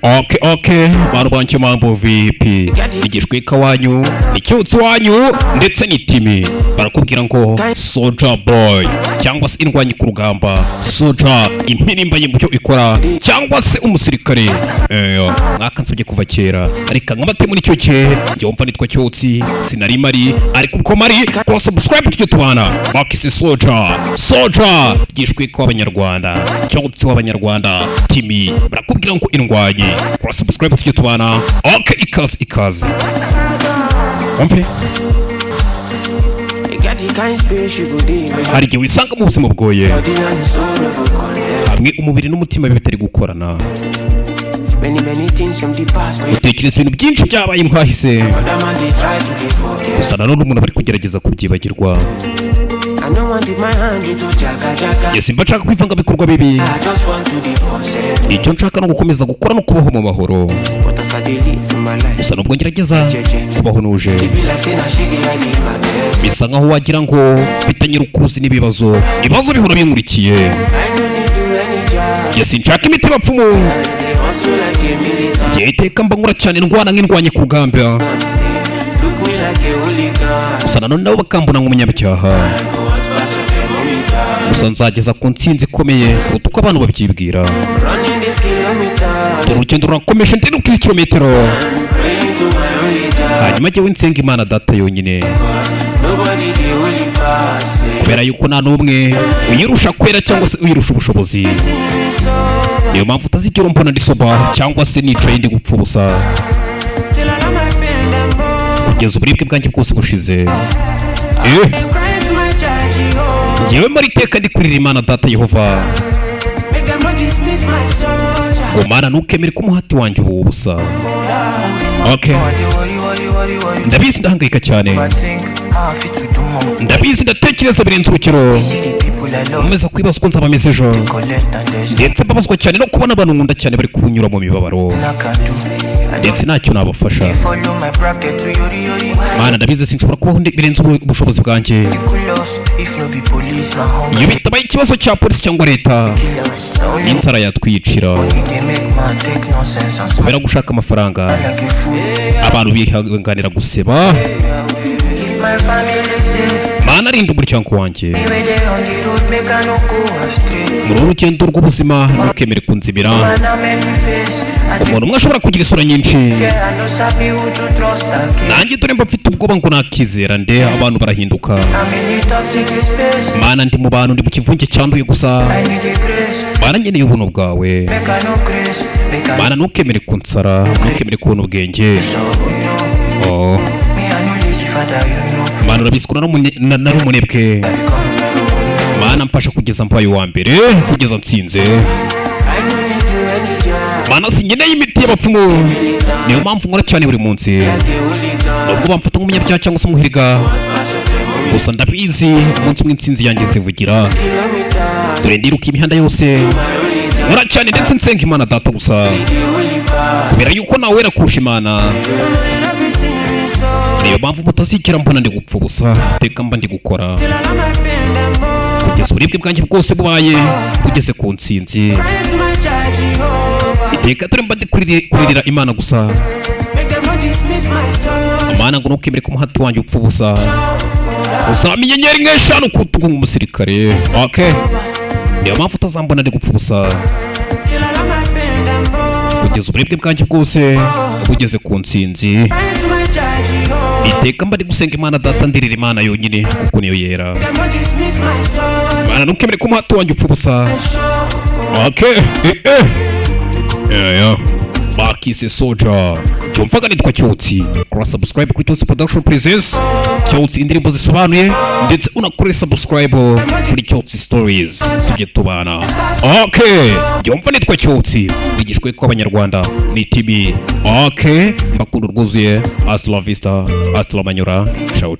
Okay bantu banjye mambo vipi igishwe kawanyu icyutsi wanyu ndetse n'itimi barakubwira ngo Soldier Boy cyangwa se indwanyi ku rugamba Soldier impirimba y'ibyo ikora cyangwa se umusirikare mwakansubye kuva kera ariko nkamate muri cyo cye njyomva nitwa cyutsi sinari mari ariko uko mari kwa subscribe tujye tubana bakise Soldier gishwe kw'abanyarwanda cyutsi w'abanyarwanda timi barakubwira ngo indwanyi kwa subscribe tujye tubana okay ikaze umve hari igihe wisanga mu buzima bwoye hamwe umubiri n'umutima bitari gukorana utekereza ibintu byinshi byabaye mwahise gusa nanone umuntu bari kugerageza kubyibagirwa simba nshaka kwivanga bikorwa bibi icyo nshaka no gukomeza gukora no kubaho mu mahoro gusa nubwo ngerageza kubaho nuje bisa nkaho wagira ngo mfitanye urukuruzi n'ibibazo bihora binkurikiye nshaka imiti bapfumu ngiye iteka mba nkora cyane ndwana nk'indwanye ku rugamba gusa nanone nabo bakambona nk'umunyabyaha gusa nzageza ku ntsinzi ikomeye uko abantu babyibwira urugendo rurakomeje ndiruka kilometero hanyuma jyewe nsenga Imana data yonyine kubera yuko nta n'umwe uyirusha kwera cyangwa se uyirusha ubushobozi niyo mpamvu utazigera mbona ndisoba cyangwa se nicaye ndi gupfa ubusa kugeza uburibwe bwanjye bwose bushize yewe muri iteka ndi kurira Imana data Yehova ngo Mana ntukemere ko umuhati wanjye ubu ubusa ndabizi ndahangayika cyane ndabizi ndatekereza birenze urukero nkomeza kwibaza uko nzaba meze ejo ndetse mbabazwa cyane no kubona abantu nkunda cyane bari kunyura mu mibabaro ndetse ntacyo nabafasha Mana ndabizi sinshobora kubaho birenze ubushobozi bwanjye iyo bitabaye ikibazo cya polisi cyangwa leta n'inzara yatwicira kubera gushaka amafaranga abantu bihanganira guseba Mana arinda umuryango wanjye muri urugendo rw'ubuzima ntukemere kunzibira umuntu umwe ashobora kugira isura nyinshi nanjye dore mba mfite ubwoba ngo nakizera nde abantu barahinduka Mana ndi mu bantu ndi mu kivunge cyanduye gusa Mana nkeneye ubuntu bwawe Mana ntukemere kunsara ntukemere kubona ubwenge Mana urabizi ko nari umunebwe Mana mfasha kugeza mbaye uwa mbere kugeza nsinze Mana sinkeneye imiti y'abapfumu niyo mpamvu nkora cyane buri munsi nubwo bamfata nk'umunyabyaha cyangwa se umuhiriga gusa ndabizi umunsi umwe insinzi yanjye zivugira dore ndiruka imihanda yose nkora cyane ndetse nsenga Imana data gusa kubera yuko nawe wera kurusha Imana niyo mpamvu mutazigera mbona ndi gupfa ubusa iteka mba ndi gukora kugeza uburibwe bwanjye bwose bubaye bugeze ku ntsinzi iteka turi mba ndi kuririra Imana gusa Mana ngo ntukemere ko umuhati wanjye upfa ubusa uzampa inyenyeri nk'eshanu ku rutugu nk'umusirikare niyo mpamvu utazambona ndi gupfa ubusa kugeza uburibwe bwanjye bwose bugeze ku ntsinzi iteka mba ndi gusenga Imana data ndirira Imana yonyine kuko niyo yera Mana ntukemere ko umuhati wanjye upfa ubusa bakise Soldier cyumvaga nitwa Cyutsi kora subscribe kuri Cyutsi Production Presents Cyutsi indirimbo zisobanuye ndetse unakore subscribe kuri Cyutsi Stories tujye tubana cyumva nitwa Cyutsi bigishwe kw'abanyarwanda ni TV bakunda rwuzuye hasta la vista hasta la manyora ciao